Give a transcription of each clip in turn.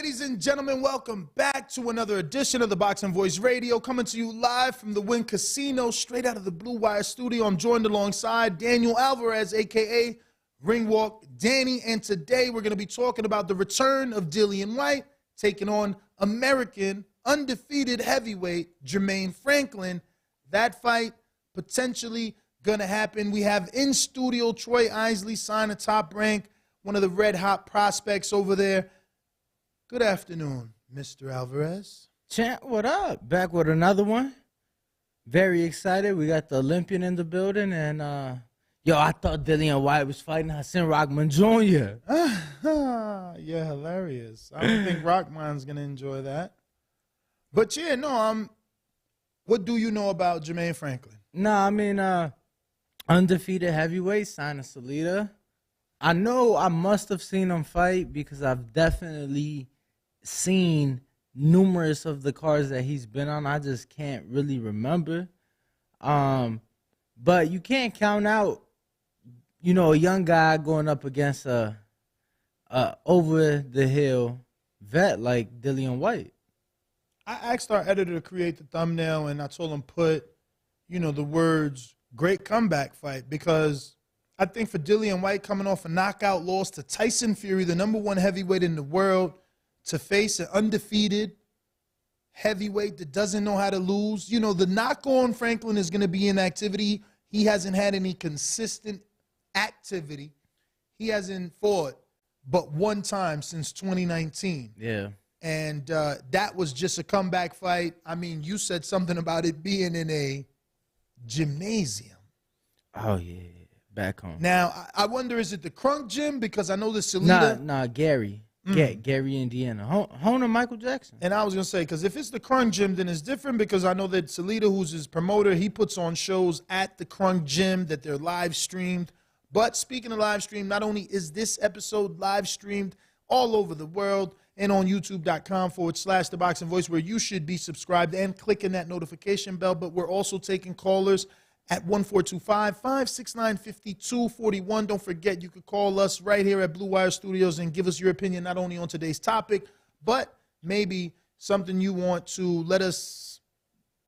ladies and gentlemen, welcome back to another edition of the Boxing Voice Radio, coming to you live from the Wynn Casino, straight out of the Blue Wire studio. I'm joined alongside Daniel Alvarez, a.k.a. Ringwalk Danny, and today we're going to be talking about the return of Dillian Whyte taking on American undefeated heavyweight Jermaine Franklin. That fight potentially going to happen. We have in studio Troy Isley, signed a Top Rank, one of the red-hot prospects over there. Good afternoon, Mr. Alvarez. Champ, what up? Back with another one. Very excited. We got the Olympian in the building. And, I thought Dillian Whyte was fighting Hassan Rahman Jr. Yeah, hilarious. I don't think Rahman's going to enjoy that. But, yeah, no, what do you know about Jermaine Franklin? Undefeated heavyweight, signed a Salida. I know I must have seen him fight because I've definitely seen numerous of the cards that he's been on. I just can't really remember. But you can't count out, a young guy going up against a over-the-hill vet like Dillian Whyte. I asked our editor to create the thumbnail, and I told him put, the words "great comeback fight," because I think for Dillian Whyte coming off a knockout loss to Tyson Fury, the #1 heavyweight in the world, to face an undefeated heavyweight that doesn't know how to lose. The knock on Franklin is going to be inactivity. He hasn't had any consistent activity. He hasn't fought but one time since 2019. Yeah. And that was just a comeback fight. I mean, you said something about it being in a gymnasium. Oh, yeah. Back home. Now, I wonder, is it the Crunk Gym? Because I know the Salida. Nah, Gary. Gary, Indiana. Home of Michael Jackson. And I was going to say, because if it's the Crunk Gym, then it's different, because I know that Salida, who's his promoter, he puts on shows at the Crunk Gym that they're live streamed. But speaking of live stream, not only is this episode live streamed all over the world and on youtube.com/The Boxing Voice, where you should be subscribed and clicking that notification bell, but we're also taking callers at 1-425-569-5241. Don't forget, you could call us right here at Blue Wire Studios and give us your opinion not only on today's topic, but maybe something you want to let us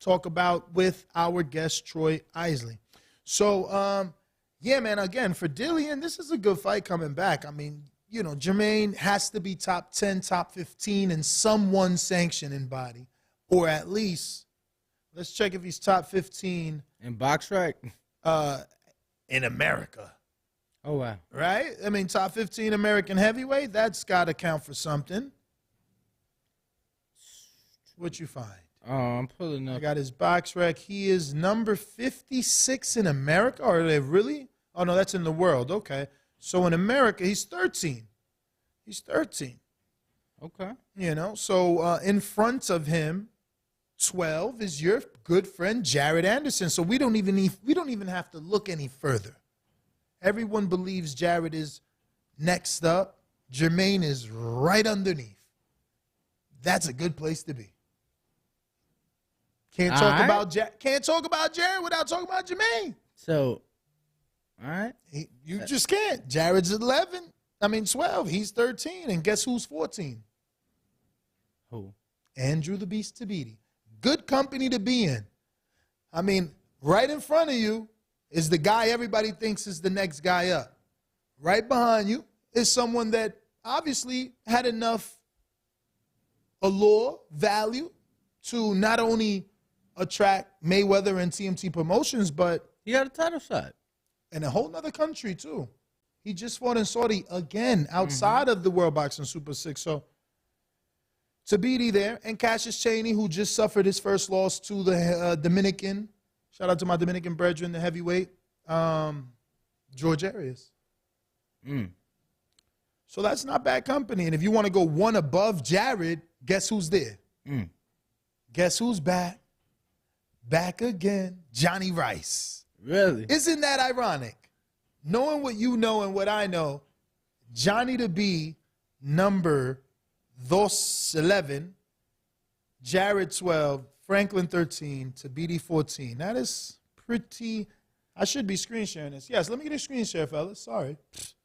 talk about with our guest, Troy Isley. So, yeah, man, again, for Dillian, this is a good fight coming back. I mean, Jermaine has to be top 10, top 15 in someone's sanctioning body, or at least, let's check if he's top 15. In BoxRec? In America. Oh, wow. Right? I mean, top 15 American heavyweight, that's got to count for something. What you find? Oh, I'm pulling up. I got his BoxRec. He is number 56 in America. Are they really? Oh, no, that's in the world. Okay. So in America, he's 13. He's 13. Okay. So in front of him, 12 is your good friend Jared Anderson. So we don't even have to look any further. Everyone believes Jared is next up. Jermaine is right underneath. That's a good place to be. Can't talk about Jared without talking about Jermaine. So, all right. You just can't. Jared's 12. He's 13. And guess who's 14? Who? Andrew the Beast Tabiti. Good company to be in. I mean, right in front of you is the guy everybody thinks is the next guy up. Right behind you is someone that obviously had enough allure, value to not only attract Mayweather and TMT Promotions, but he got a title shot. In a whole nother country, too. He just fought in Saudi again outside of the World Boxing Super 6. So, Tabiti there, and Cassius Chaney, who just suffered his first loss to the Dominican. Shout out to my Dominican brethren, the heavyweight, George Arias. So that's not bad company. And if you want to go one above Jared, guess who's there? Guess who's back? Back again, Johnny Rice. Really? Isn't that ironic? Knowing what you know and what I know, Johnny to be number 11, Jared 12, Franklin 13, Tabiti 14. That is pretty. I should be screen sharing this. Yes, let me get a screen share, fellas. Sorry.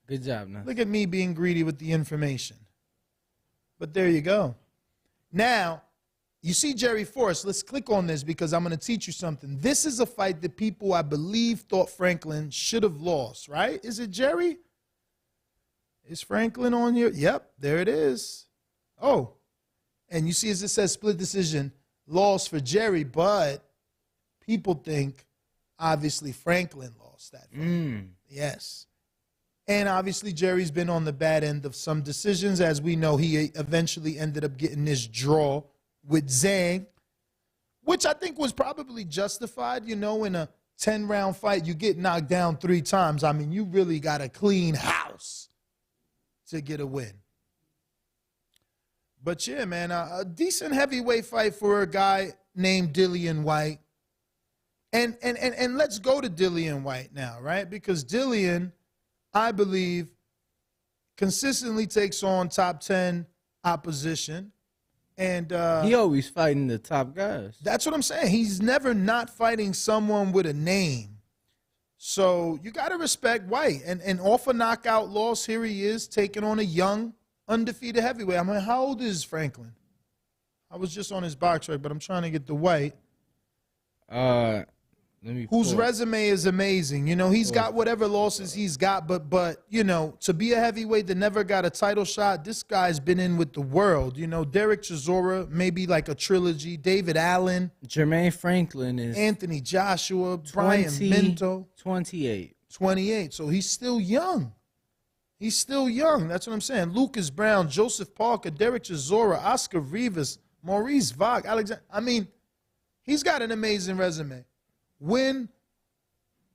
Good job, man. Look at me being greedy with the information. But there you go. Now, you see Jerry Forrest. Let's click on this because I'm going to teach you something. This is a fight that people, I believe, thought Franklin should have lost, right? Is it Jerry? Is Franklin on here? Yep, there it is. Oh, and you see as it says split decision, loss for Jerry, but people think, obviously, Franklin lost that fight. Yes. And obviously, Jerry's been on the bad end of some decisions. As we know, he eventually ended up getting this draw with Zhang, which I think was probably justified. You know, in a 10-round fight, you get knocked down 3 times. I mean, you really got to clean house to get a win. But, yeah, man, a decent heavyweight fight for a guy named Dillian Whyte. And let's go to Dillian Whyte now, right? Because Dillian, I believe, consistently takes on top 10 opposition. And he always fighting the top guys. That's what I'm saying. He's never not fighting someone with a name. So you got to respect Whyte. And off a knockout loss, here he is taking on a young, undefeated heavyweight. I mean, how old is Franklin? I was just on his box rec, but I'm trying to get the Whyte. Whose resume is amazing. You know, he's got whatever losses he's got, but you know, to be a heavyweight that never got a title shot, this guy's been in with the world. You know, Derek Chisora, maybe like a trilogy. David Allen. Jermaine Franklin is Anthony Joshua. Brian Minto. 28. 28. So he's still young. He's still young. That's what I'm saying. Lucas Brown, Joseph Parker, Derek Chisora, Oscar Rivas, Maurice Vague, Alexander. I mean, he's got an amazing resume. Win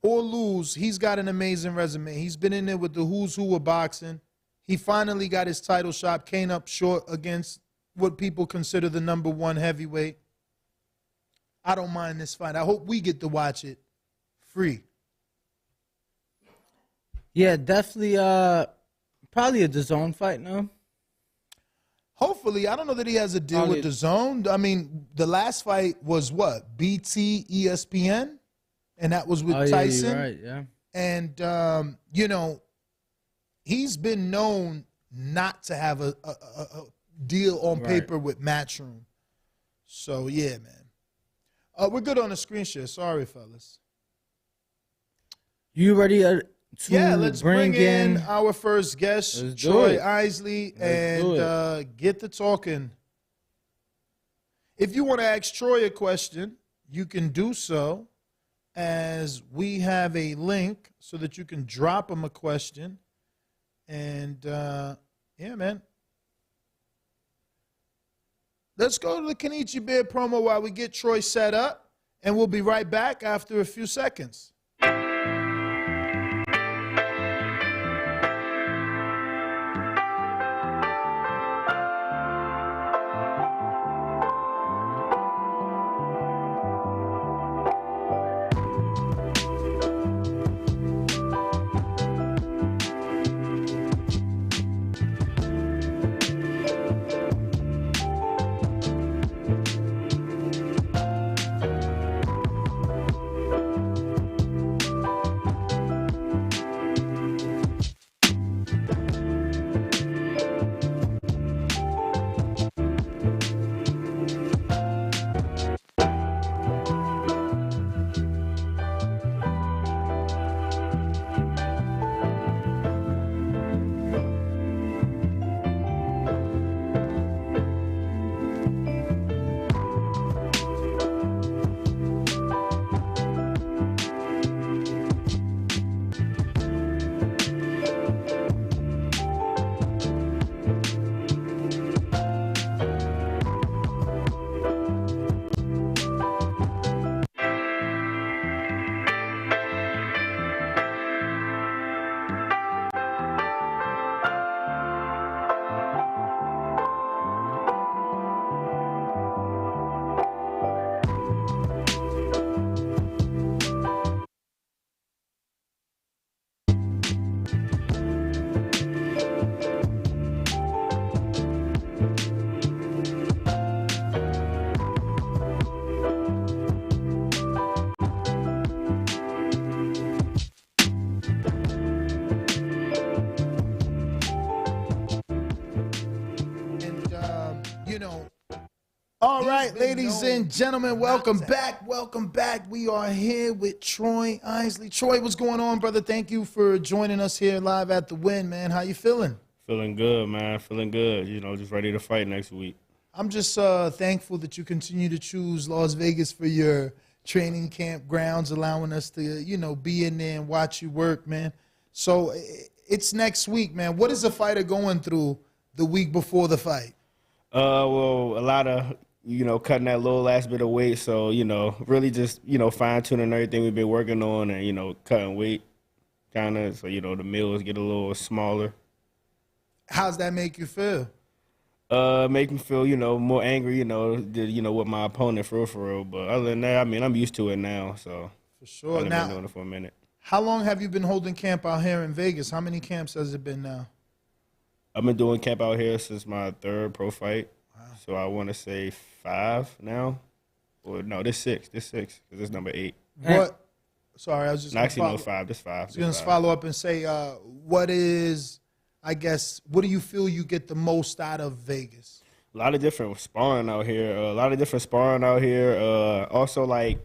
or lose, he's got an amazing resume. He's been in there with the who's who of boxing. He finally got his title shot, came up short against what people consider the #1 heavyweight. I don't mind this fight. I hope we get to watch it free. Yeah, definitely probably a DAZN fight now. Hopefully. I don't know that he has a deal with DAZN. I mean, the last fight was what? BT ESPN? And that was with Tyson. Yeah, right, yeah. And, you know, he's been known not to have a deal on paper with Matchroom. So, yeah, man. We're good on the screen share. Sorry, fellas. You ready yeah, let's bring in our first guest, Troy Isley, and get to talking. If you want to ask Troy a question, you can do so, as we have a link so that you can drop him a question. And, yeah, man. Let's go to the Kenichi Bear promo while we get Troy set up, and we'll be right back after a few seconds. All right, ladies and gentlemen, welcome back. Welcome back. We are here with Troy Isley. Troy, what's going on, brother? Thank you for joining us here live at the Win, man. How you feeling? Feeling good, man. Feeling good. You know, just ready to fight next week. I'm just thankful that you continue to choose Las Vegas for your training camp grounds, allowing us to, you know, be in there and watch you work, man. So it's next week, man. What is a fighter going through the week before the fight? Well, a lot of, you know, cutting that little last bit of weight. So, you know, really just, you know, fine-tuning everything we've been working on and, you know, cutting weight kind of. So, you know, the meals get a little smaller. How's that make you feel? Make me feel, you know, more angry, you know, with my opponent for real. But other than that, I mean, I'm used to it now. So, for sure. I've Now, been doing it for a minute. how long have you been holding camp out here in Vegas? How many camps has it been now? I've been doing camp out here since my third pro fight. Wow. So I want to say 5 now. Or no, this 6. This 6 because this number 8. What? Sorry, I was just actually no 5. This 5. I was going to follow up and say, what is, I guess, what do you feel you get the most out of Vegas? A lot of different sparring out here. Also, like,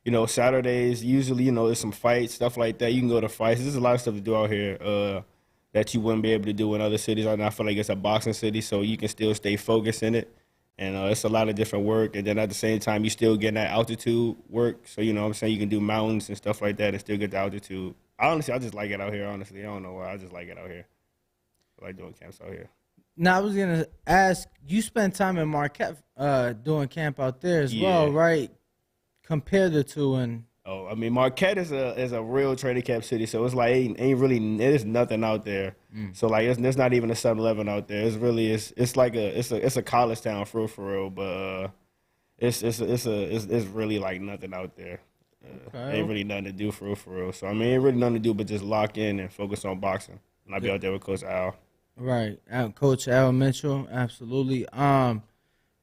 you know, Saturdays, usually, you know, there's some fights, stuff like that. You can go to fights. There's a lot of stuff to do out here that you wouldn't be able to do in other cities. I feel like it's a boxing city, so you can still stay focused in it. And it's a lot of different work. And then at the same time, you still getting that altitude work. So, you know what I'm saying? You can do mountains and stuff like that and still get the altitude. Honestly, I just like it out here, honestly. I don't know why. I just like it out here. I like doing camps out here. Now, I was going to ask, you spent time in Marquette doing camp out there as well, right? Compare the two. And oh, I mean, Marquette is a real training camp city, so it's like there's nothing out there. So like there's not even a 7-Eleven out there. It's a college town for real, but it's really like nothing out there. Ain't really nothing to do for real. So I mean, ain't really nothing to do but just lock in and focus on boxing. And I'll be out there with Coach Al. Right, Coach Al Mitchell, absolutely.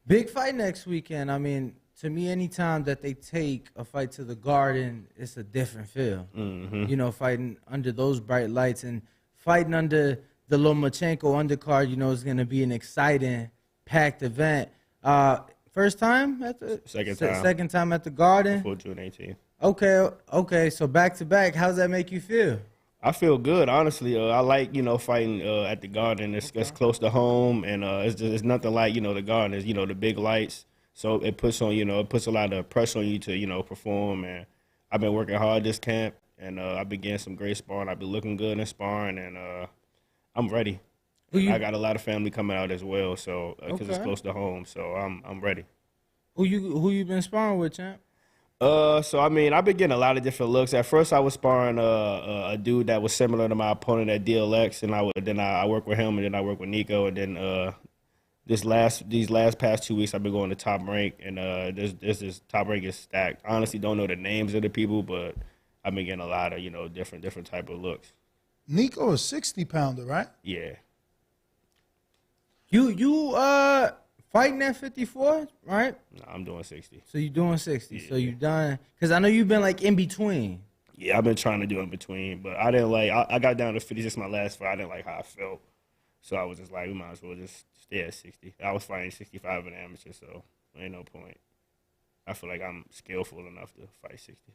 Big fight next weekend. I mean, to me, anytime that they take a fight to the Garden, it's a different feel. Mm-hmm. You know, fighting under those bright lights and fighting under the Lomachenko undercard, you know, is going to be an exciting, packed event. First time at the second time at the Garden. Before June 18th. Okay. So back to back, how's that make you feel? I feel good, honestly. I like, you know, fighting at the Garden. It's close to home, and it's nothing like, you know, the Garden is, you know, the big lights. So it puts a lot of pressure on you to, you know, perform. And I've been working hard this camp, and I've been getting some great sparring. I've been looking good in sparring, and I'm ready. I got a lot of family coming out as well, so because it's close to home, so I'm ready. Who you been sparring with, champ? So I mean, I've been getting a lot of different looks. At first, I was sparring a dude that was similar to my opponent at DLX, and then I work with him, and then I work with Nico, and then these last past 2 weeks, I've been going to Top Rank, and this Top Rank is stacked. I honestly don't know the names of the people, but I've been getting a lot of, you know, different type of looks. Nico is 60-pounder, right? Yeah. You fighting at 54, right? No, I'm doing 60. So you doing 60. Yeah. So you done, because I know you've been like in between. Yeah, I've been trying to do in between, but I didn't like. I got down to 56 my last fight. I didn't like how I felt, so I was just like, we might as well just stay at 60. I was fighting 65 in amateur, so ain't no point. I feel like I'm skillful enough to fight 60.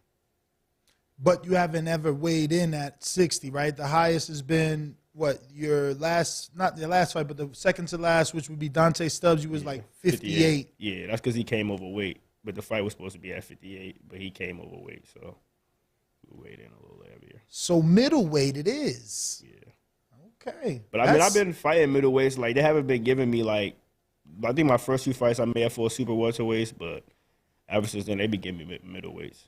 But you haven't ever weighed in at 60, right? The highest has been what, your last, not your last fight, but the second to last, which would be Dante Stubbs. You was like 58. Yeah, that's because he came overweight. But the fight was supposed to be at 58, but he came overweight, so we weighed in a little heavier. So middleweight it is. Yeah. Okay. But I mean, I've been fighting middleweights. Like, they haven't been giving me, like, I think my first few fights I made for super welterweights, but ever since then, they been giving me middleweights.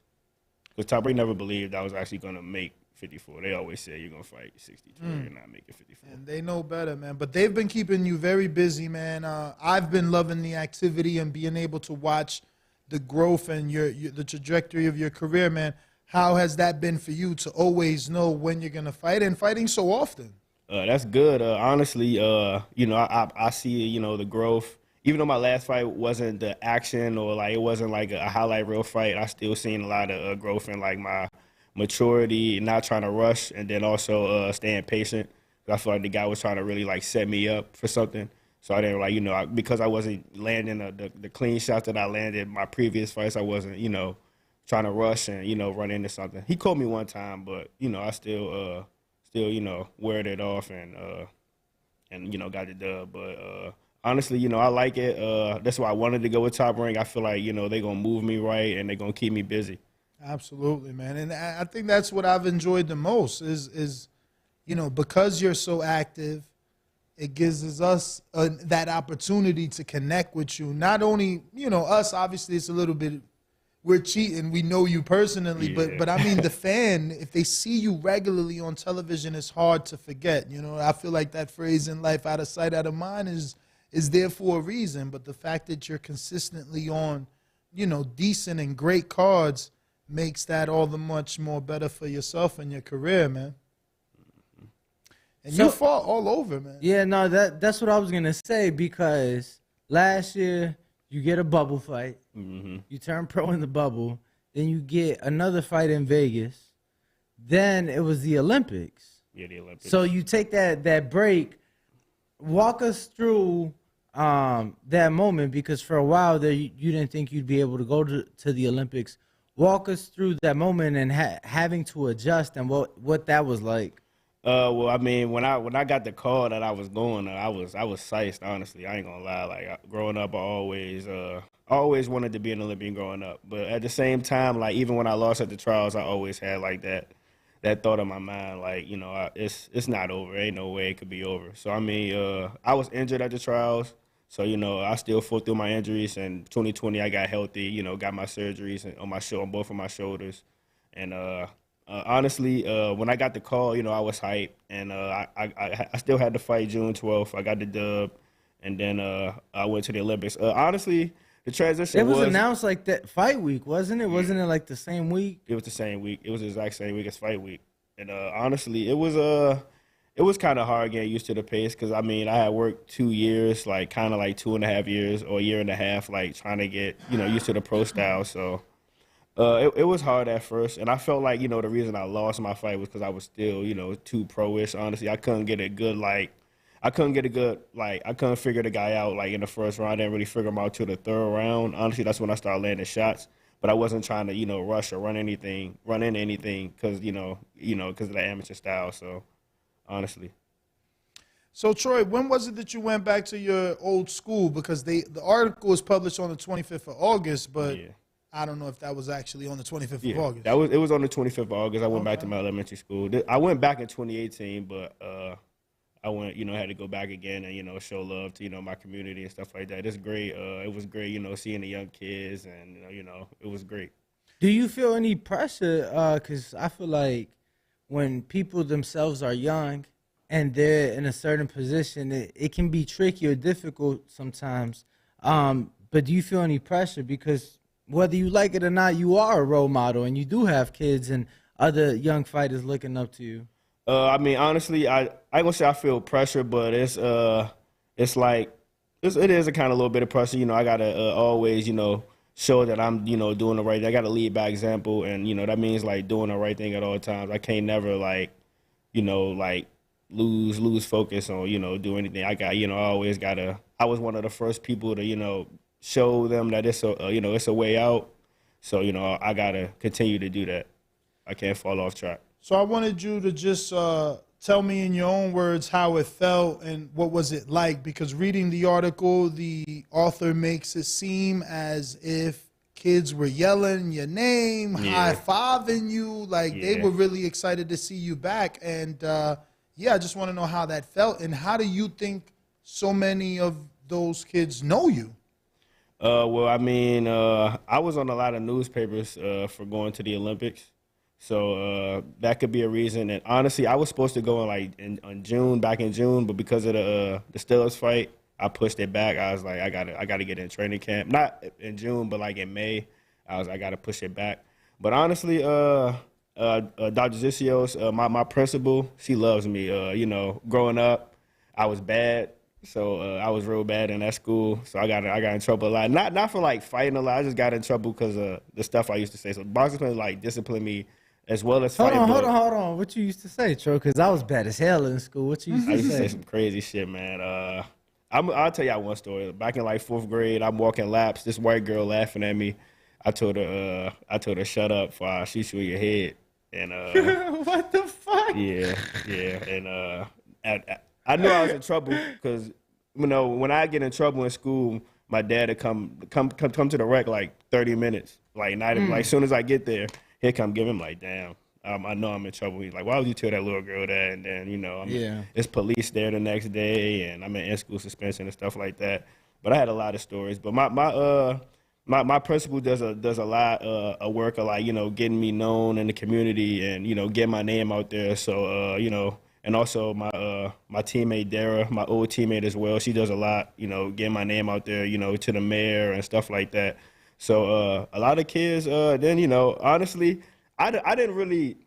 Because Top Rank never believed I was actually going to make 54. They always say you're going to fight 62. You're not making 54. And they know better, man. But they've been keeping you very busy, man. I've been loving the activity and being able to watch the growth and the trajectory of your career, man. How has that been for you to always know when you're going to fight and fighting so often? That's good. Honestly, you know, I see, you know, the growth. Even though my last fight wasn't the action or, like, it wasn't like a highlight reel fight, I still seen a lot of growth in, like, my maturity, not trying to rush, and then also staying patient. I feel like the guy was trying to really, like, set me up for something. So I didn't like, because I wasn't landing the clean shots that I landed my previous fights. I wasn't, trying to rush and run into something. He caught me one time, but I still weared it off and got the dub. But honestly, I like it. That's why I wanted to go with Top Rank. I feel like they're gonna move me right and they're gonna keep me busy. Absolutely, man. And I think that's what I've enjoyed the most is because you're so active, it gives us that opportunity to connect with you. Not only, us, obviously it's a little bit, we're cheating. We know you personally, Yeah. but I mean the fan, if they see you regularly on television, it's hard to forget. I feel like that phrase in life, out of sight, out of mind, is there for a reason. But the fact that you're consistently on, decent and great cards makes that all the much more better for yourself and your career, man. And you fought all over, man. Yeah, no, that's what I was gonna say, because last year you get a bubble fight, you turn pro in the bubble, then you get another fight in Vegas, then it was the Olympics. Yeah, the Olympics. So you take that break. Walk us through that moment, because for a while there you didn't think you'd be able to go to the Olympics. Walk us through that moment and having to adjust and what that was like. Well, I mean, when I got the call that I was going, I was psyched. Honestly, I ain't gonna lie. Like growing up, I always wanted to be an Olympian growing up. But at the same time, like even when I lost at the trials, I always had like that thought in my mind, like it's not over. Ain't no way it could be over. So I mean, I was injured at the trials, so I still fought through my injuries. And 2020, I got healthy. Got my surgeries on both of my shoulders, and honestly, when I got the call, I was hyped, and I still had to fight June 12th. I got the dub, and then I went to the Olympics. Honestly, the transition it was announced like that fight week, wasn't it? Yeah. Wasn't it like the same week? It was the same week. It was the exact same week as fight week. And honestly, it was kind of hard getting used to the pace, because I mean I had worked 2 years, like kind of like 2.5 years or a year and a half, like trying to get used to the pro style. So. It was hard at first, and I felt like, the reason I lost my fight was because I was still, too pro-ish. Honestly, I couldn't figure the guy out, like, in the first round. I didn't really figure him out till the third round. Honestly, that's when I started landing shots, but I wasn't trying to, rush or run into anything because, because of the amateur style, so, honestly. So, Troy, when was it that you went back to your old school? Because the article was published on the 25th of August, but... Yeah. I don't know if that was actually on the 25th of August. It was on the 25th of August. I went back to my elementary school. I went back in 2018, but I went, had to go back again and, show love to, my community and stuff like that. It's great. It was great, seeing the young kids, and, it was great. Do you feel any pressure? Because I feel like when people themselves are young and they're in a certain position, it can be tricky or difficult sometimes. But do you feel any pressure? Because whether you like it or not, you are a role model, and you do have kids and other young fighters looking up to you. I mean, honestly, I ain't gonna say I feel pressure, but it is a kind of little bit of pressure. I gotta always, show that I'm, doing the right thing. I gotta lead by example, and that means like doing the right thing at all times. I can't never like lose focus on do anything. I always gotta. I was one of the first people to show them that it's a way out. So, I got to continue to do that. I can't fall off track. So I wanted you to just tell me in your own words how it felt and what was it like, because reading the article, the author makes it seem as if kids were yelling your name, high-fiving you, like they were really excited to see you back. And, I just want to know how that felt, and how do you think so many of those kids know you? Well, I mean, I was on a lot of newspapers for going to the Olympics, so that could be a reason. And honestly, I was supposed to go back in June, but because of the Steelers fight, I pushed it back. I was like, I gotta get in training camp, not in June, but like in May. I gotta push it back. But honestly, Dr. Zisios, my principal, she loves me. Growing up, I was bad. So I was real bad in that school, so I got in trouble a lot. Not for like fighting a lot. I just got in trouble because of the stuff I used to say. So boxing plan like disciplined me as well as fighting. Hold on. What you used to say, Tro? Because I was bad as hell in school. What you used to say? I used to say some crazy shit, man. I'll tell y'all one story. Back in like 4th grade, I'm walking laps. This white girl laughing at me. I told her shut up before I shoot you in your head. And What the fuck? yeah. And I knew I was in trouble because when I get in trouble in school, my dad would come to the rec like 30 minutes. Like not even, like as soon as I get there, he'll come give him like, damn. I know I'm in trouble. He's like, why would you tell that little girl that? And then, it's police there the next day, and I'm in school suspension and stuff like that. But I had a lot of stories. But my principal does a lot of work of like, getting me known in the community and, getting my name out there. So, and also my teammate Dara, my old teammate as well, she does a lot, getting my name out there, to the mayor and stuff like that. So a lot of kids, then, honestly, I didn't really,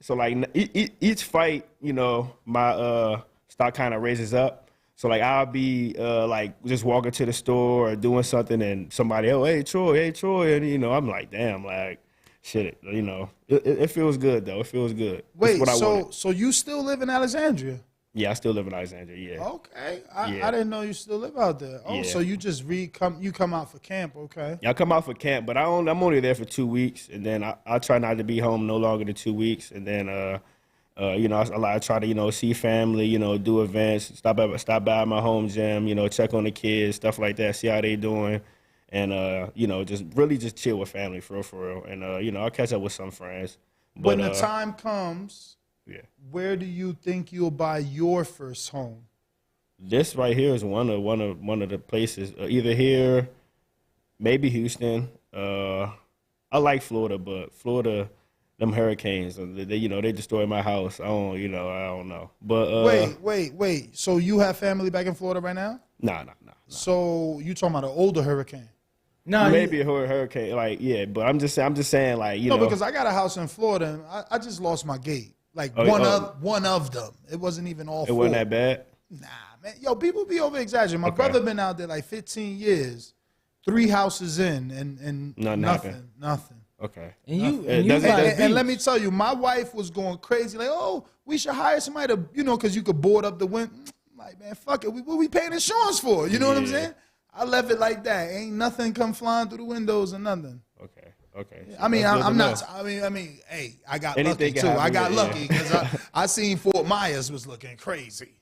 so like each fight, my stock kind of raises up. So like I'll be like just walking to the store or doing something and somebody, oh, hey Troy, and I'm like, damn, like shit, it feels good though. It feels good. Wait, so you still live in Alexandria? Yeah, I still live in Alexandria. Yeah. Okay, I didn't know you still live out there. Oh, yeah. So you just come out for camp? Okay. Yeah, I come out for camp, but I'm only there for 2 weeks, and then I try not to be home no longer than 2 weeks, and then I try to see family, do events, stop by my home gym, check on the kids, stuff like that, see how they doing, and just chill with family for real. And I'll catch up with some friends. But, when the time comes. Yeah. Where do you think you'll buy your first home? This right here is one of the places. Either here, maybe Houston. I like Florida, but Florida, them hurricanes, they destroy my house. I don't know. But wait. So you have family back in Florida right now? Nah. So you talking about an older hurricane? No, maybe a hurricane. Like yeah, but I'm just saying like No, because I got a house in Florida and I just lost my gate. Like one of them. It wasn't even all four. It wasn't that bad? Nah, man. Yo, people be over-exaggerating. My brother been out there like 15 years, 3 houses in, and nothing. Okay. And let me tell you, my wife was going crazy. Like, oh, we should hire somebody to, because you could board up the wind. Like, man, fuck it. What we paying insurance for? You know what I'm saying? I left it like that. Ain't nothing come flying through the windows or nothing. Okay. I mean, I'm not. I mean, hey, I got lucky too. I got lucky because I seen Fort Myers was looking crazy.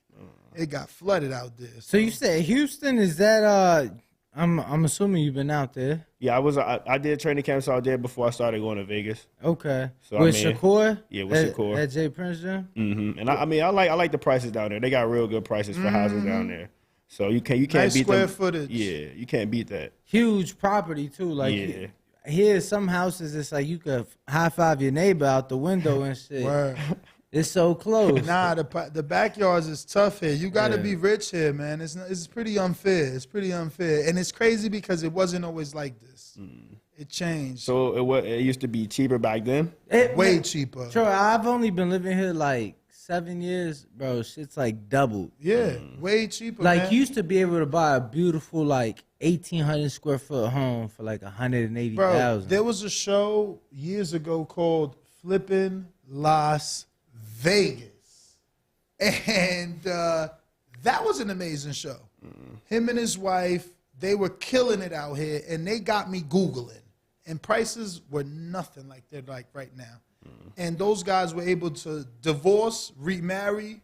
It got flooded out there. So you said Houston? Is that? I'm assuming you've been out there. Yeah, I did training camps out there before I started going to Vegas. Okay. So, with Shakur? Yeah, with Shakur at Jay Prince Gym. Mm-hmm. And I like the prices down there. They got real good prices for houses down there. So you can't nice beat square them. footage. Yeah, you can't beat that. Huge property too. Like here, some houses it's like you could high five your neighbor out the window and shit. Word. It's so close. Nah, the backyards is tough here. You got to be rich here, man. It's pretty unfair. It's pretty unfair, and it's crazy because it wasn't always like this. It changed. So it used to be cheaper back then. Way cheaper. Sure, I've only been living here like 7 years, bro. Shit's like doubled. Yeah, way cheaper. Like man. you used to be able to buy a beautiful like 1,800 square foot home for like 180,000. Bro, there was a show years ago called Flippin' Las Vegas, and that was an amazing show. Him and his wife, they were killing it out here, and they got me Googling, and prices were nothing like they're like right now. And those guys were able to divorce, remarry,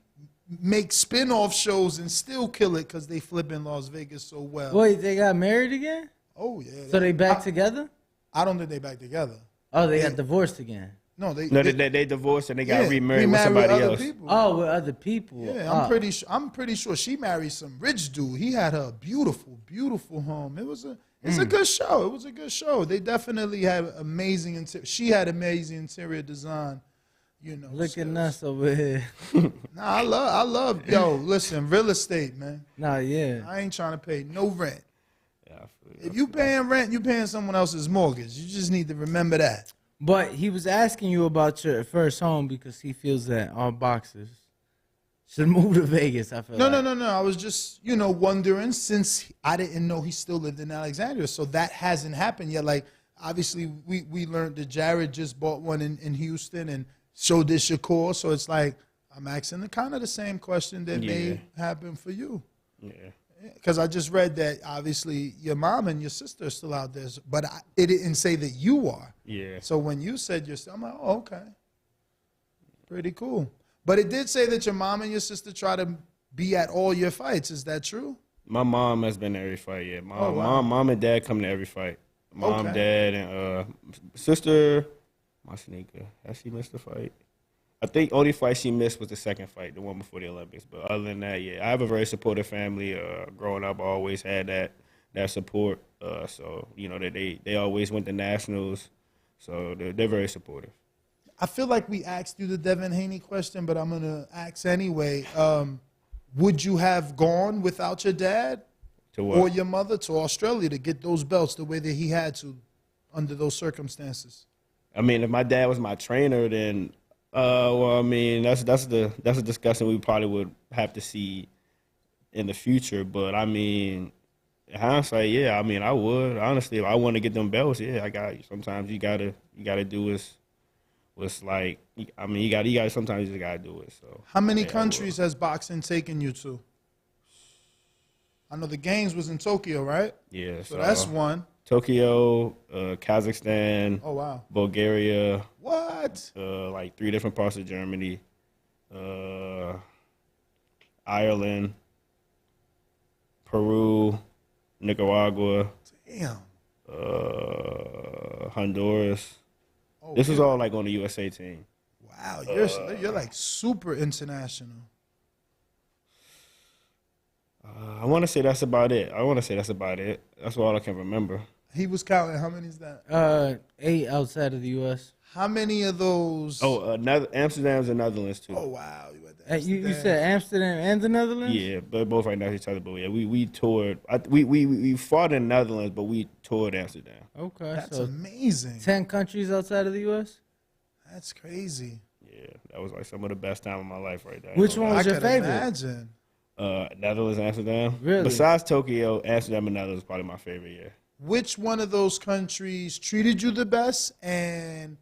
make spin-off shows, and still kill it because they flip in Las Vegas so well. Wait, they got married again? Oh, yeah. So they back together? I don't think they back together. Oh, they got divorced again? No, they divorced and they got remarried with somebody else. People. Oh, with other people. Yeah, I'm pretty sure she married some rich dude. He had her beautiful, beautiful home. It's a good show. It was a good show. They definitely had amazing. She had amazing interior design. Look at us over here. Nah, I love. Yo, listen, real estate, man. Nah, yeah. I ain't trying to pay no rent. Yeah, if you paying rent, you paying someone else's mortgage. You just need to remember that. But he was asking you about your first home because he feels that all boxers should move to Vegas. I feel No. I was just, wondering since I didn't know he still lived in Alexandria, so that hasn't happened yet. Like, obviously, we learned that Jared just bought one in Houston, and so did Shakur. So it's like I'm asking kind of the same question that may happen for you. Yeah. Because I just read that obviously your mom and your sister are still out there, but it didn't say that you are. Yeah. So when you said you're still, I'm like, oh, okay. Pretty cool. But it did say that your mom and your sister try to be at all your fights. Is that true? My mom has been to every fight. Yeah, wow. mom and dad come to every fight. Mom, Okay. dad, and sister. My sneaker. Has she missed a fight? I think only fight she missed was the second fight, the one before the Olympics. But other than that, yeah, I have a very supportive family. Growing up, I always had that support. So you know that they always went to nationals. So they're very supportive. I feel like we asked you the Devin Haney question, but I'm going to ask anyway. Would you have gone without your dad To what? or your mother to Australia to get those belts the way that he had to under those circumstances? I mean, if my dad was my trainer, then well, I mean, that's a discussion we probably would have to see in the future. But I mean, in hindsight, yeah, I mean, I would honestly if I want to get them belts. Yeah, sometimes you gotta do what's like. I mean, you gotta sometimes you just gotta do it. So How many yeah, I countries would. has boxing taken you to? I know the games was in Tokyo, right? Yeah, So that's one. Tokyo, Kazakhstan, Oh, wow. Bulgaria, What? like 3 different parts of Germany, Ireland, Peru, Nicaragua, Damn. Honduras. Oh, This was all like on the USA team. wow. You're like super international. I want to say that's about it. That's all I can remember. He was counting. How many is that? 8 outside of the U.S. How many of those? Amsterdam's and Netherlands too. Oh, wow. You went to You Amsterdam. said Amsterdam and the Netherlands? Yeah, but both right next to each other. But yeah, we toured. We fought in the Netherlands, but we toured Amsterdam. Okay, That's so amazing. 10 countries outside of the U.S.? That's crazy. Yeah, that was like some of the best time of my life right there. Which one I was your could favorite? imagine. Netherlands, Amsterdam. Really? Besides Tokyo, Amsterdam and Netherlands is probably my favorite. Yeah. Which one of those countries treated you the best? And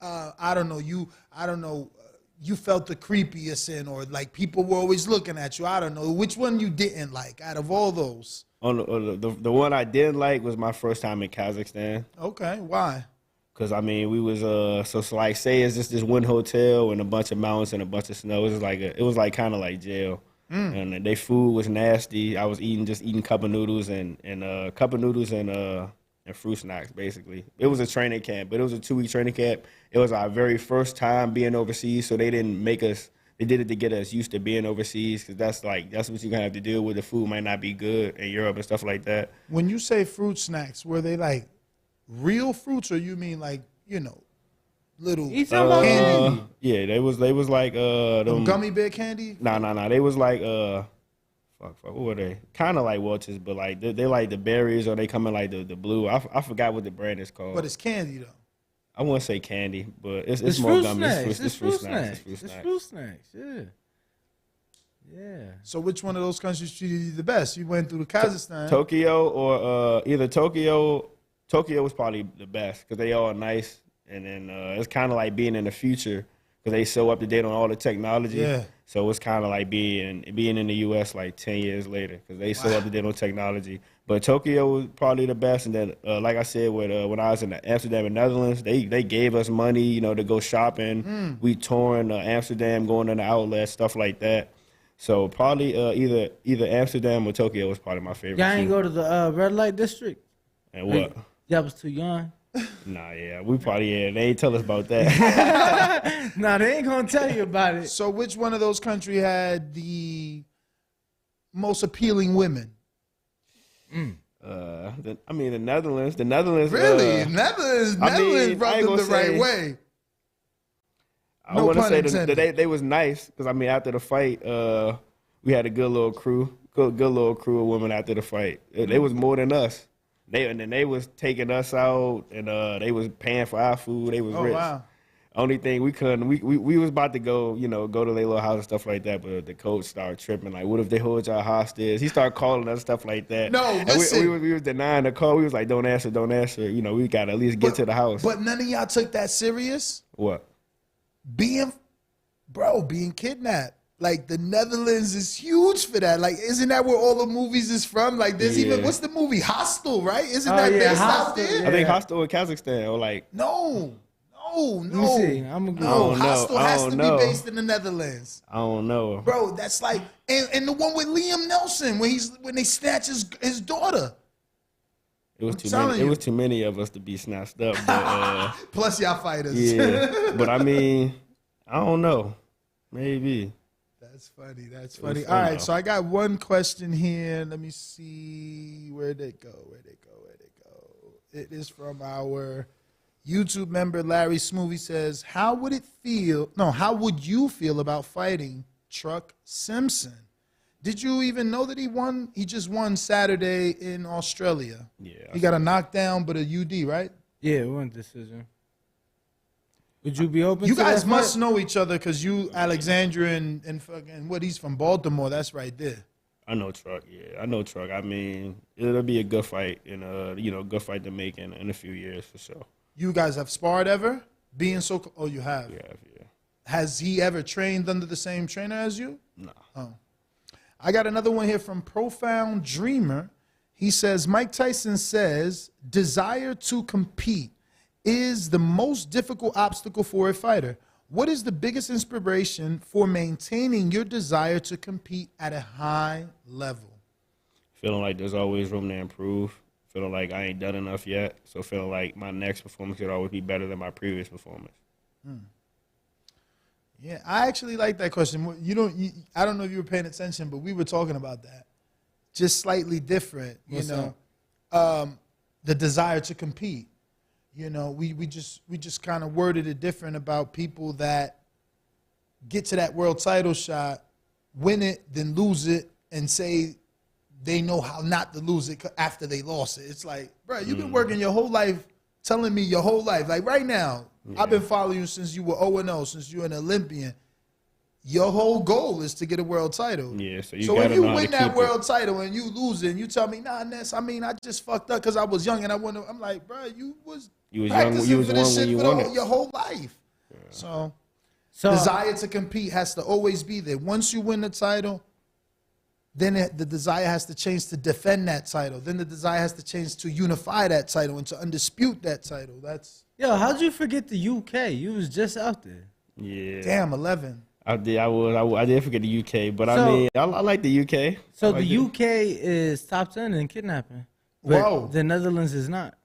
I don't know, you felt the creepiest in, or like people were always looking at you. I don't know. Which one you didn't like out of all those? The one I didn't like was my first time in Kazakhstan. Okay, why? Cause I mean we was so like say it's just this one hotel and a bunch of mountains and a bunch of snow. It was like kind of like jail. And their food was nasty. I was eating cup of noodles and fruit snacks basically. It was a training camp, but it was a 2-week training camp. It was our very first time being overseas, so they didn't make us. They did it to get us used to being overseas, because that's what you're gonna have to deal with. The food might not be good in Europe and stuff like that. When you say fruit snacks, were they like real fruits, or you mean like, little He's talking about candy? candy. Yeah, they was like them Gummy bear candy? Nah. They was like what were they? Kind of like Welch's, but like they like the berries, or they come in like the blue. I forgot what the brand is called. But it's candy though. I wouldn't say candy, but it's It's more fruit gummy. snacks. It's fruit snacks. It's fruit snacks. Yeah. Yeah. So which one of those countries treated you the best? You went through the Kazakhstan. Tokyo or either Tokyo. Tokyo was probably the best because they all nice, and then it's kind of like being in the future because they so up to date on all the technology. Yeah. So it's kind of like being in the U.S. like 10 years later because they so up to date on technology. But Tokyo was probably the best, and then like I said, when I was in Amsterdam and Netherlands, they gave us money, to go shopping. We touring Amsterdam, going to the outlets, stuff like that. So probably either Amsterdam or Tokyo was probably my favorite. Y'all ain't too. go to the red light district? And what? Y'all was too young. Nah, yeah, we probably they ain't tell us about that. Nah, they ain't gonna tell you about it. So which one of those countries had the most appealing women? The Netherlands. The Netherlands. Really? Netherlands I rubbed ain't them the gonna right say- way. I No want to pun say intended. they was nice because after the fight, we had a good little crew of women after the fight. They was more than us. They was taking us out, and they was paying for our food. They was Oh, rich. wow. Only thing we couldn't, we was about to go, go to their little house and stuff like that, but the coach started tripping. Like, what if they hold y'all hostage? He started calling us stuff like that. No, And listen. we was denying the call. We was like, don't answer. We got to at least get to the house. But none of y'all took that serious? What? Being kidnapped. like the Netherlands is huge for that. Like, isn't that where all the movies is from? Like, there's even what's the movie Hostel, right? Isn't that based out there? Yeah. I think Hostel in Kazakhstan or like no. Let me see. Hostel has to be based in the Netherlands. I don't know, bro. That's like and the one with Liam Neeson when they snatch his daughter. It was too many. It was too many of us to be snatched up. But, plus y'all fighters. Yeah, but I mean, I don't know. Maybe. That's funny. That's funny. All right, so I got one question here. Let me see. Where'd they go? It is from our YouTube member Larry Smoothie. Says, how would you feel about fighting Truck Simpson? Did you even know that he won? He just won Saturday in Australia. Yeah. He got a knockdown, but a UD, right? Yeah, it won decision. Would you be open to that? You guys must know each other because you, Alexandra, and fucking he's from Baltimore. That's right there. I know Truck. Yeah, I know Truck. I mean, it'll be a good fight, and good fight to make in a few years for sure. You guys have sparred ever? You have? Yeah. Has he ever trained under the same trainer as you? No. Oh. I got another one here from Profound Dreamer. He says, Mike Tyson says, desire to compete is the most difficult obstacle for a fighter. What is the biggest inspiration for maintaining your desire to compete at a high level? Feeling like there's always room to improve. Feeling like I ain't done enough yet. So feeling like my next performance could always be better than my previous performance. Yeah, I actually like that question. I don't know if you were paying attention, but we were talking about that. Just slightly different, the desire to compete. We just kind of worded it different about people that get to that world title shot, win it, then lose it, and say they know how not to lose it after they lost it. It's like, bro, you've been working your whole life, telling me your whole life. Like right now, I've been following you since you were 0-0, since you're an Olympian. Your whole goal is to get a world title. Yeah, so when you win that world title and you lose it, and you tell me, nah, Ness, I mean, I just fucked up because I was young and I wanted. I'm like, bro, you was young. You was one when you won it. Your whole life. Yeah. So desire to compete has to always be there. Once you win the title, then the desire has to change to defend that title. Then the desire has to change to unify that title and to undispute that title. How'd you forget the UK? You was just out there. Yeah. Damn, 11. I did forget the UK, but I mean, I like the UK. So the UK is top 10 in kidnapping. But Whoa. The Netherlands is not.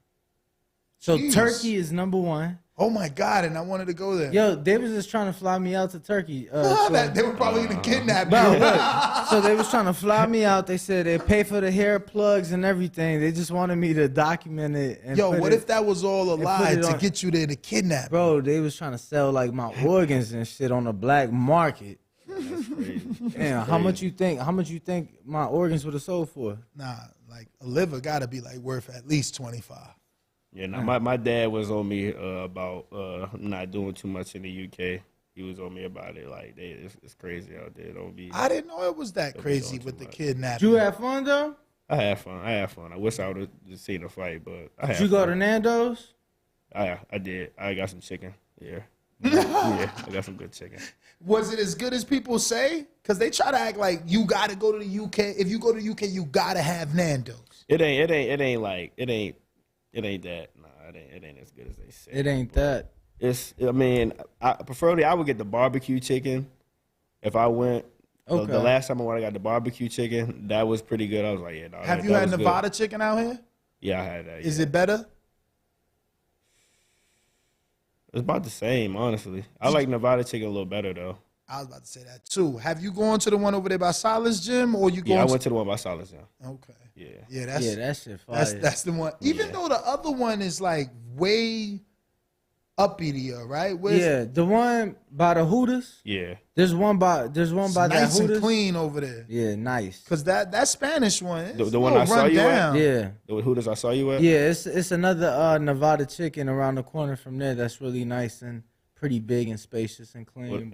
So Jeez. Turkey is number 1. Oh my God, and I wanted to go there. Yo, they was just trying to fly me out to Turkey. They were probably going to kidnap you. So they was trying to fly me out. They said they pay for the hair plugs and everything. They just wanted me to document it. And what if that was all a lie to get you there to kidnap? Bro, they was trying to sell like my organs and shit on the black market. That's crazy. Damn, how much you think my organs would have sold for? Nah, like a liver got to be like worth at least 25. Yeah, my dad was on me about not doing too much in the UK. He was on me about it. Like, it's crazy out there. I didn't know it was that crazy with the kidnapping. Did you have fun though? I had fun. I wish I would have just seen the fight, but I had Did you go to Nando's? I did. I got some chicken. Yeah. Yeah, I got some good chicken. Was it as good as people say? Because they try to act like you got to go to the UK. If you go to the UK, you got to have Nando's. It ain't that. Nah, it ain't as good as they say. It ain't that. I mean, preferably I would get the barbecue chicken if I went. Okay. The last time I got the barbecue chicken, that was pretty good. I was like, yeah. No, have you had Nevada chicken out here? Yeah, I had that. Is it better? It's about the same, honestly. I like Nevada chicken a little better though. I was about to say that too. Have you gone to the one over there by Silas Gym, or you? Yeah, I went to the one by Silas Gym. Okay. Yeah. That shit fire. That's the one. Even though the other one is like way uppitier, right? The one by the Hooters. Yeah. There's one by that Hooters. Nice and clean over there. Yeah, nice. Cause that Spanish one, the one I saw you at. Yeah. The Hooters I saw you at. Yeah, it's another Nevada chicken around the corner from there that's really nice and pretty big and spacious and clean.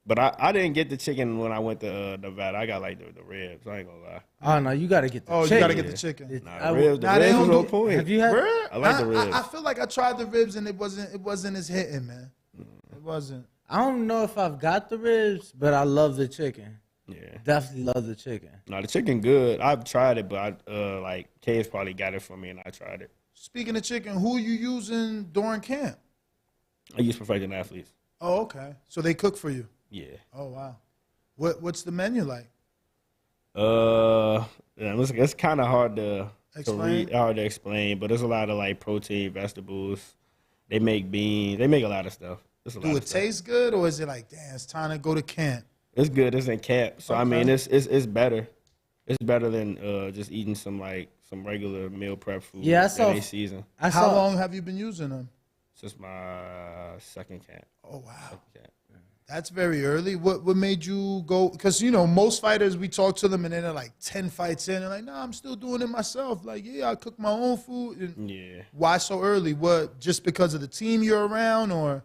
But I didn't get the chicken when I went to Nevada. I got like the ribs. I ain't gonna lie. Oh no, you gotta get the chicken. You gotta get the chicken. Nah, the ribs was on point. Have you had? I like the ribs. I feel like I tried the ribs and it wasn't as hitting, man. It wasn't. I don't know if I've got the ribs, but I love the chicken. Yeah. Definitely love the chicken. No, the chicken good. I've tried it, but like Kay's probably got it for me, and I tried it. Speaking of chicken, who are you using during camp? I use professional athletes. Oh, okay. So they cook for you. Yeah. Oh, wow. What's the menu like? Yeah, it's kind of hard to Explain? hard to explain, but there's a lot of like protein, vegetables. They make beans. They make a lot of stuff. There's a lot Do of it stuff. taste good, or is it like, damn, it's time to go to camp? It's good. It's in camp, so I Okay. mean, it's better. It's better than just eating some regular meal prep food. Yeah, I in saw- a season I How saw, long have you been using them? since my second camp. Oh, wow. Camp. That's very early. What made you go? Because, you know, most fighters, we talk to them and then they're like 10 fights in. They're like, nah, I'm still doing it myself. Like, yeah, I cook my own food. And Yeah. why so early? What, just because of the team you're around, or?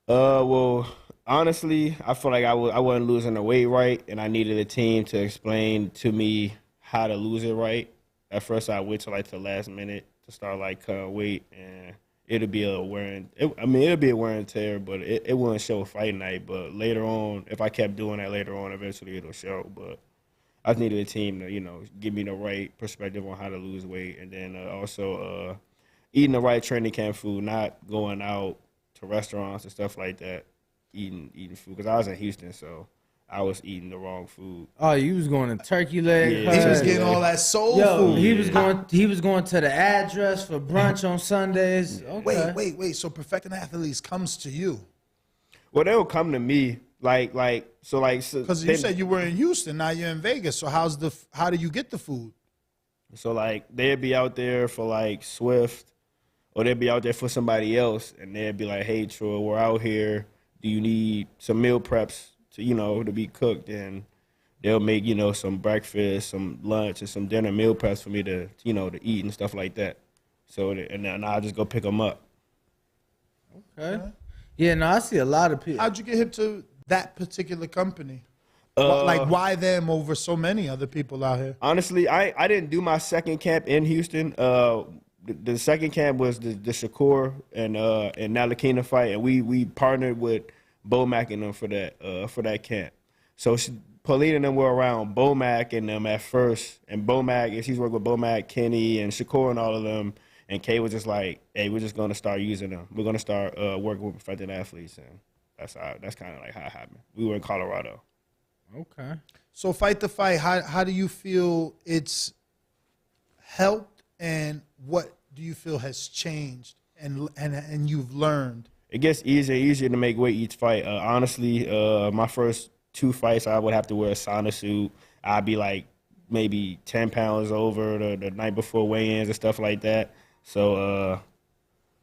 Well, honestly, I feel like I wasn't losing the weight right, and I needed a team to explain to me how to lose it right. At first, I wait till like the last minute to start like cutting weight, and it'll be a wear and tear, but it wouldn't show a fight night. But later on, if I kept doing that later on, eventually it'll show. But I just needed a team to, give me the right perspective on how to lose weight, and then also eating the right training camp food, not going out to restaurants and stuff like that, eating food. Because I was in Houston, so I was eating the wrong food. oh, you was going to turkey leg. Yeah, He hut. was getting all that soul Yo, food. he was going to the address for brunch on Sundays. Okay. Wait. So Perfecting Athletes comes to you. Well, they'll come to me so. Because you said you were in Houston, now you're in Vegas. So how do you get the food? So like they'd be out there for like Swift, or they'd be out there for somebody else, and they'd be like, "Hey, Troy, we're out here. Do you need some meal preps to be cooked?" And they'll make some breakfast, some lunch, and some dinner meal preps for me to to eat and stuff like that. So and then I'll just go pick them up. Okay. Yeah, no, I see a lot of people. How'd you get hip to that particular company? Uh, Like, why them over so many other people out here? Honestly, I didn't do my second camp in Houston. The second camp was the Shakur and Nalakina fight, and we partnered with Bomac and them for that camp. So Paulina and them were around Bomac and them at first, and Bomac, she's worked with Bomac, Kenny, and Shakur and all of them. And Kay was just like, "Hey, we're just gonna start using them. We're gonna start working with professional athletes," and that's kind of like how it happened. We were in Colorado. Okay. So Fight the Fight, how do you feel it's helped, and what do you feel has changed and you've learned? It gets easier and easier to make weight each fight. Honestly, my first 2 fights, I would have to wear a sauna suit. I'd be like maybe 10 pounds over the night before weigh-ins and stuff like that. So,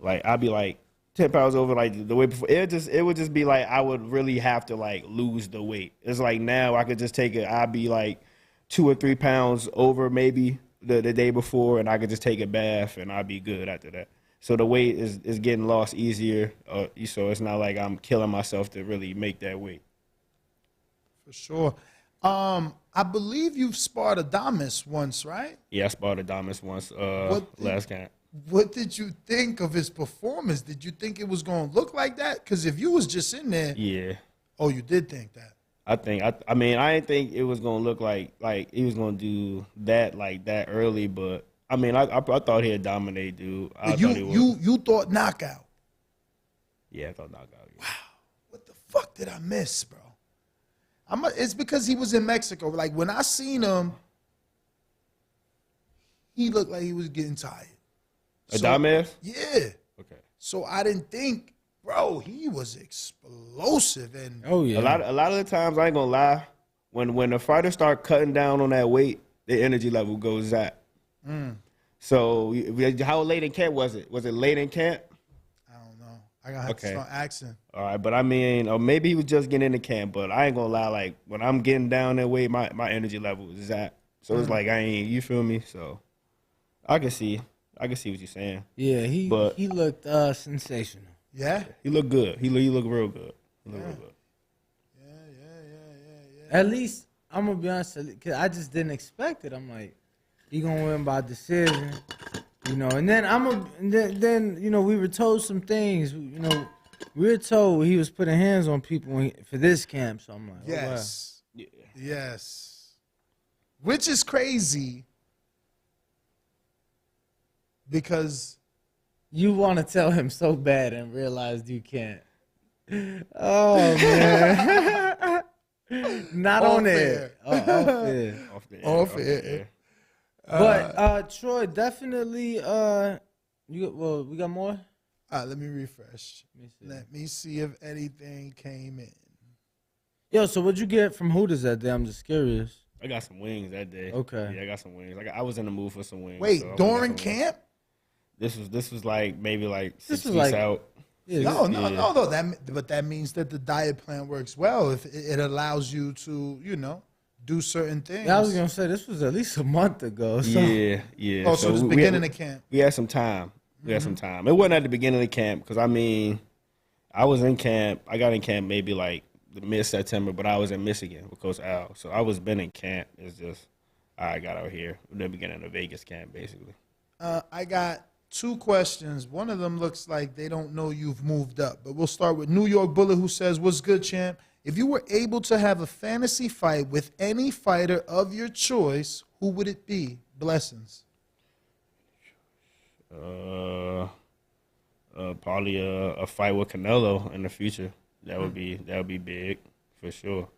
I'd be like 10 pounds over like the way before. It would just be like I would really have to like lose the weight. It's like now I could just take it. I'd be like 2 or 3 pounds over maybe the day before, and I could just take a bath and I'd be good after that. So the weight is getting lost easier. So it's not like I'm killing myself to really make that weight. For sure. I believe you've sparred Adames once, right? Yeah, I sparred Adames once last camp. What did you think of his performance? Did you think it was going to look like that? Because if you was just in there, Yeah. oh, you did think that. I didn't think it was gonna look like he was gonna do that like that early, but I thought he'd dominate, dude. I thought he would. You thought knockout. Yeah, I thought knockout. Yeah. What the fuck did I miss, bro? It's because he was in Mexico. Like, when I seen him, he looked like he was getting tired. Adames? Yeah. Okay. So I didn't think, bro, he was explosive. And Oh yeah. A lot of the times, I ain't gonna lie, when the fighters start cutting down on that weight, the energy level goes zap. So how late in camp was it? Was it late in camp? I don't know. I gotta have to start asking. All right, but or maybe he was just getting into camp, but I ain't gonna lie, like when I'm getting down that weight, my energy level is zap. So it's like you feel me? So I can see what you're saying. Yeah, he looked sensational. Yeah? He looked good. He looked real good. He looked real good. Yeah. At least I'm gonna be honest, cause I just didn't expect it. I'm like, he gonna win by decision, And then then we were told some things, We were told he was putting hands on people for this camp, so I'm like, Yes. Yeah. Yes. Which is crazy because you want to tell him so bad and realized you can't. Oh man. Not Off on air. it. Off air. Off air. But Troy, definitely we got more? Let me refresh. Let me see if anything came in. Yo, so what'd you get from Hooters that day? I'm just curious. I got some wings that day. Okay. Yeah, I got some wings. I was in the mood for some wings. Wait, so I during got some wings. camp? This was like maybe like 6 This was weeks like- out. Yeah, No. But that means that the diet plan works well if it allows you to, do certain things. I was gonna say this was at least a month ago. So. Yeah. Oh, so it was beginning of camp. We had some time. We had some time. It wasn't at the beginning of camp because I was in camp. I got in camp maybe like the mid-September, but I was in Michigan with Coach Al, so I was been in camp. It's just I got out here at the beginning of Vegas camp, basically. I got 2 questions. One of them looks like they don't know you've moved up, but we'll start with New York Bullet, who says, "What's good, champ? If you were able to have a fantasy fight with any fighter of your choice, who would it be? Blessings." Probably a fight with Canelo in the future. That would be big for sure.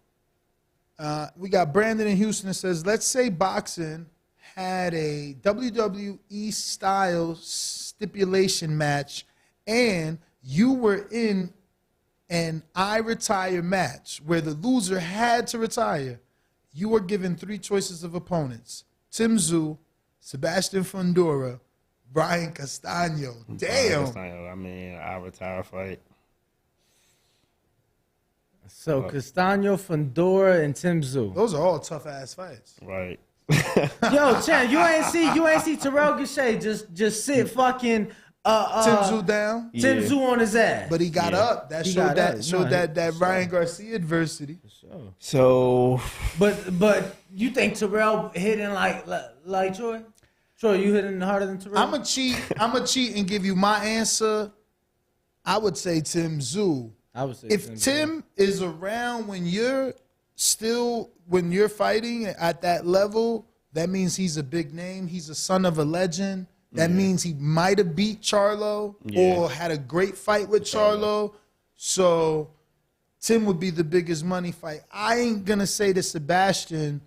We got Brandon in Houston that says, "Let's say boxing had a WWE style stipulation match and you were in an I retire match where the loser had to retire. You were given 3 choices of opponents: Tim Tszyu, Sebastian Fundora, Brian Castano." Damn. I retire fight. So Castano, Fundora, and Tim Tszyu. Those are all tough ass fights. Right. Yo, Chan, you ain't see Terrell Gachet just sit fucking Tim Tszyu down, Tim Yeah. Tszyu on his ass. but he got up. That He showed got up. that Ryan Garcia adversity. So But you think Terrell hitting like Troy? Troy, you hitting harder than Terrell? I'm gonna cheat and give you my answer. I would say Tim Tszyu. I would say If Tim is around when you're fighting at that level, that means he's a big name. He's a son of a legend. That means he might have beat Charlo or had a great fight with Charlo. So Tim would be the biggest money fight. I ain't gonna say that Sebastian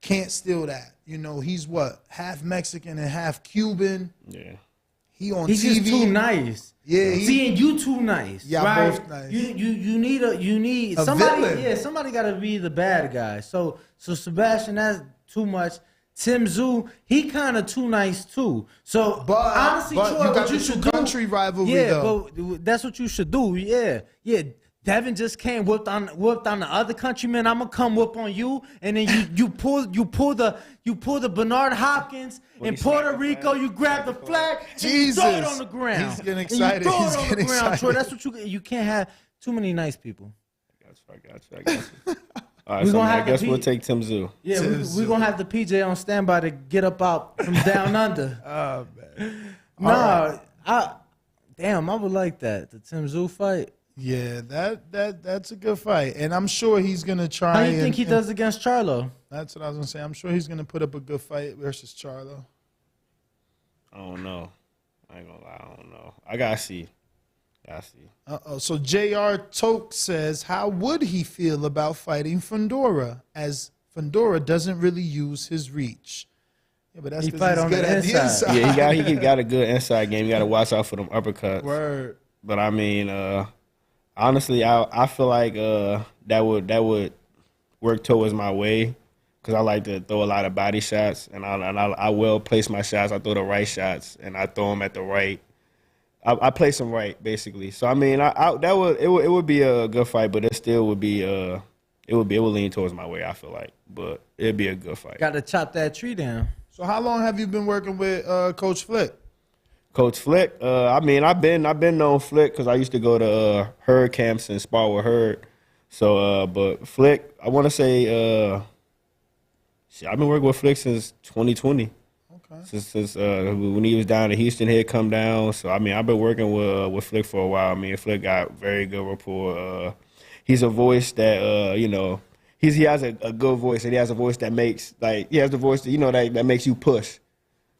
can't steal that. He's what? Half Mexican and half Cuban. yeah. He's He's TV. just too nice. Yeah, Seeing you too nice. Y'all right? both nice. You need A somebody. villain. Yeah, somebody got to be the bad guy. So Sebastian, that's too much. Tim Tszyu, he kind of too nice too. So But honestly, Troy, you got what you the should country do, rivalry yeah, though. but that's what you should do. Yeah. Devin just came whooped on the other countryman. I'm gonna come whoop on you, and then you pull the Bernard Hopkins in Puerto Rico. You grab the flag, and you throw it Jesus. on the ground. He's getting And you excited. throw it He's on the getting ground, excited. Troy. That's what you can't have too many nice people. I got you. All right, We so gonna I have guess to we'll be- take Tim Tszyu. Yeah, we're gonna have the PJ on standby to get up out from down under. Oh man. Nah, I would like that. The Tim Tszyu fight. Yeah, that's a good fight, and I'm sure he's gonna try. How do you think he does against Charlo? That's what I was gonna say. I'm sure he's gonna put up a good fight versus Charlo. I don't know. I ain't gonna lie. I don't know. I gotta see. So J.R. Toke says, how would he feel about fighting Fundora, as Fundora doesn't really use his reach? Yeah, but that's He because fight he's on good the at the inside. inside. Yeah, he got a good inside game. You got to watch out for them uppercuts. Word. But honestly, I feel like that would work towards my way because I like to throw a lot of body shots and I will place my shots. I throw the right shots and I throw them at the right. I place them right basically. So it would be a good fight, but it still would be it would lean towards my way. I feel like, but it'd be a good fight. Got to chop that tree down. So how long have you been working with Coach Flick? Coach Flick, I've been known Flick because I used to go to Herd camps and spar with Herd. So, but Flick, I want to say, I've been working with Flick since 2020. Since when he was down in Houston, he'd come down. So I mean, I've been working with Flick for a while. I mean, Flick got very good rapport. He's a voice that you know, he has a good voice, and he has a voice that makes he has the voice that that makes you push.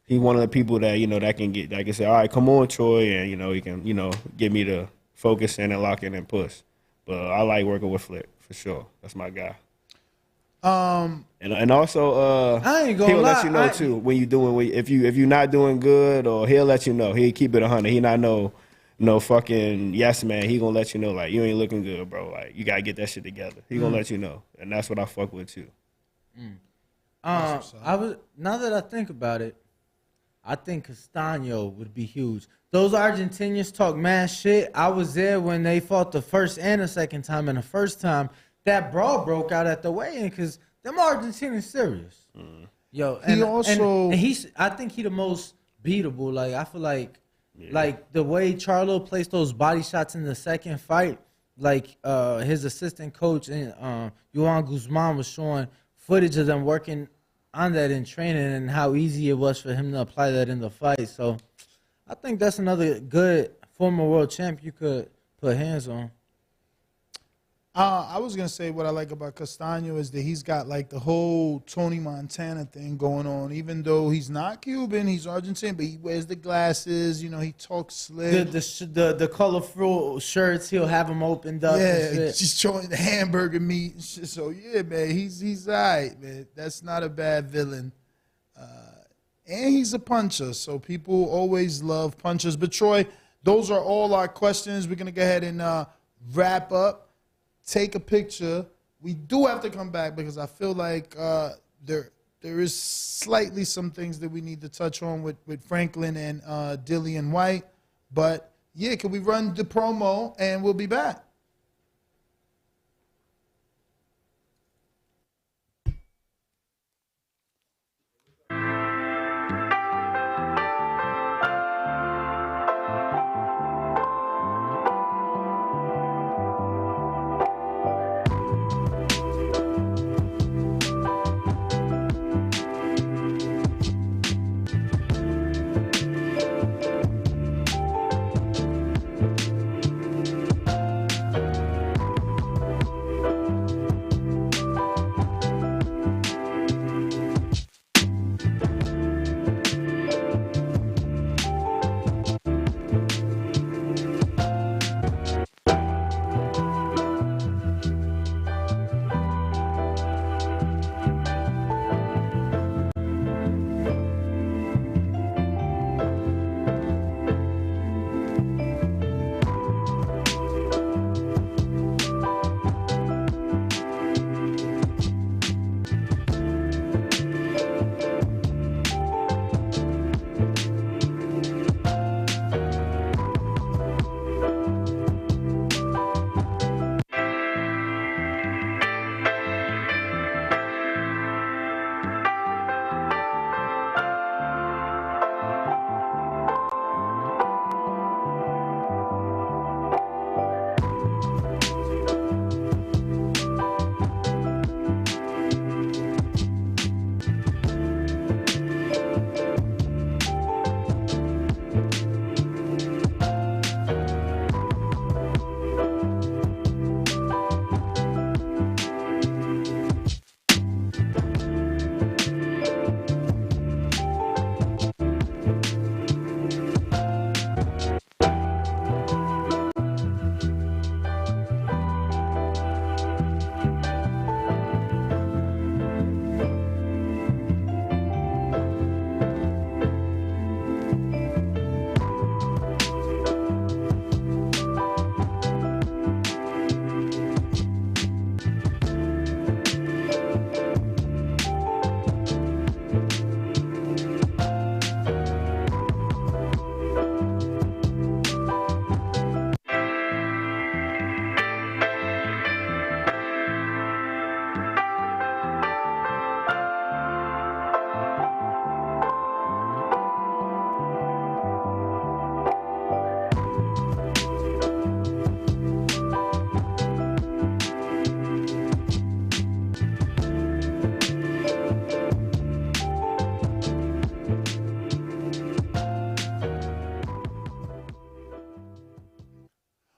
He's one of the people that that can get can say, all right, come on, Troy, and he can get me to focus in and lock in and push. But I like working with Flick for sure. That's my guy. And also I ain't gonna he'll lie, let you know too when if you're not doing good, or he'll let you know. He'll keep it 100. He not no fucking yes man. He gonna let you know like you ain't looking good, bro. Like you gotta get that shit together. He gonna let you know, and that's what I fuck with too. Now that I think about it, I think Castano would be huge. Those Argentinians talk mad shit. I was there when they fought the first and the second time, and the first time that brawl broke out at the weigh-in because them Argentinians serious. Yo, and he's I think he the most beatable. Like I feel like the way Charlo placed those body shots in the second fight, like his assistant coach and Juan Guzman was showing footage of them working on that in training and how easy it was for him to apply that in the fight. So I think that's another good former world champ you could put hands on. I was going to say what I like about Castano is that he's got like the whole Tony Montana thing going on. Even though he's not Cuban, he's Argentine, but he wears the glasses, he talks slick. The colorful shirts, he'll have them opened up. Yeah, and shit. just showing the hamburger meat and shit. So yeah, man, he's all right, man. That's not a bad villain. And he's a puncher, so people always love punchers. But Troy, those are all our questions. We're going to go ahead and wrap up. Take a picture. We do have to come back because I feel like there is slightly some things that we need to touch on with Franklin and Dillian Whyte. But, yeah, can we run the promo and we'll be back.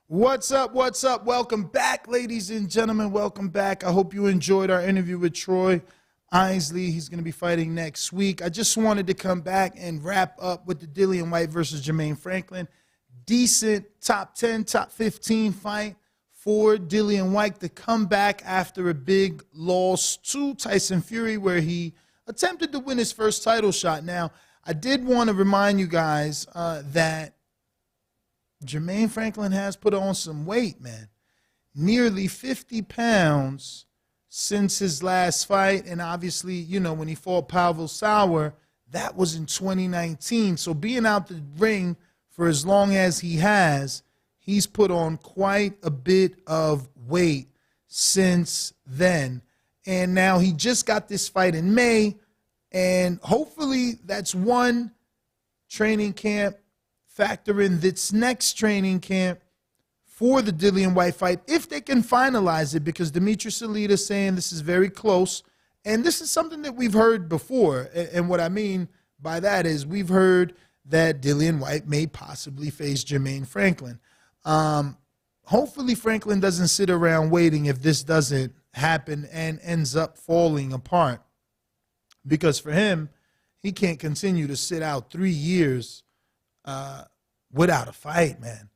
What's up? What's up? Welcome back, ladies and gentlemen. Welcome back. I hope you enjoyed our interview with Troy Isley. He's going to be fighting next week. I just wanted to come back and wrap up with the Dillian Whyte versus Jermaine Franklin. Decent top 10, top 15 fight for Dillian Whyte to come back after a big loss to Tyson Fury, where he attempted to win his first title shot. Now, I did want to remind you guys that Jermaine Franklin has put on some weight, man. Nearly 50 pounds since his last fight. And obviously, you know, when he fought Pavel Sauer, that was in 2019. So being out the ring for as long as he has, he's put on quite a bit of weight since then. And now he just got this fight in May. And hopefully that's one training camp. Factor in this next training camp for the Dillian Whyte fight, if they can finalize it, because Dimitri Salita is saying this is very close. And this is something that we've heard before. And what I mean by that is we've heard that Dillian Whyte may possibly face Jermaine Franklin. Hopefully Franklin doesn't sit around waiting if this doesn't happen and ends up falling apart. Because for him, he can't continue to sit out 3 years without a fight, man.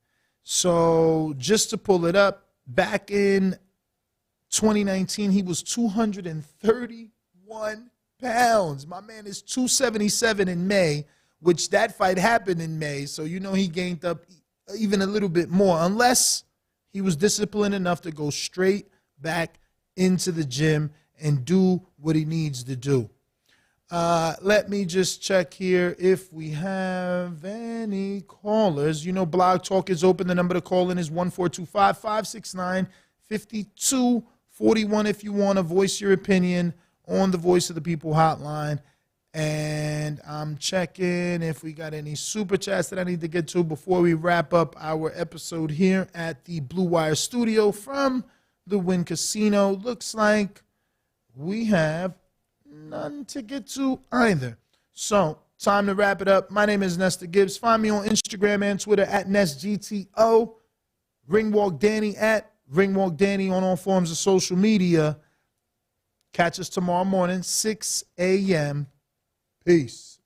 So just to pull it up, back in 2019, he was 231 pounds. My man is 277 in May, which that fight happened in May. So you know he gained up even a little bit more, unless he was disciplined enough to go straight back into the gym and do what he needs to do. Let me just check here if we have any callers. You know, Blog Talk is open. The number to call in is 1-425-569-5241 if you want to voice your opinion on the Voice of the People hotline. And I'm checking if we got any super chats that I need to get to before we wrap up our episode here at the Blue Wire studio from the Wynn Casino. Looks like we have none to get to either. So, time to wrap it up. My name is Nestor Gibbs. Find me on Instagram and Twitter at NestGTO. Ringwalk Danny at Ringwalk Danny on all forms of social media. Catch us tomorrow morning, 6 a.m. Peace.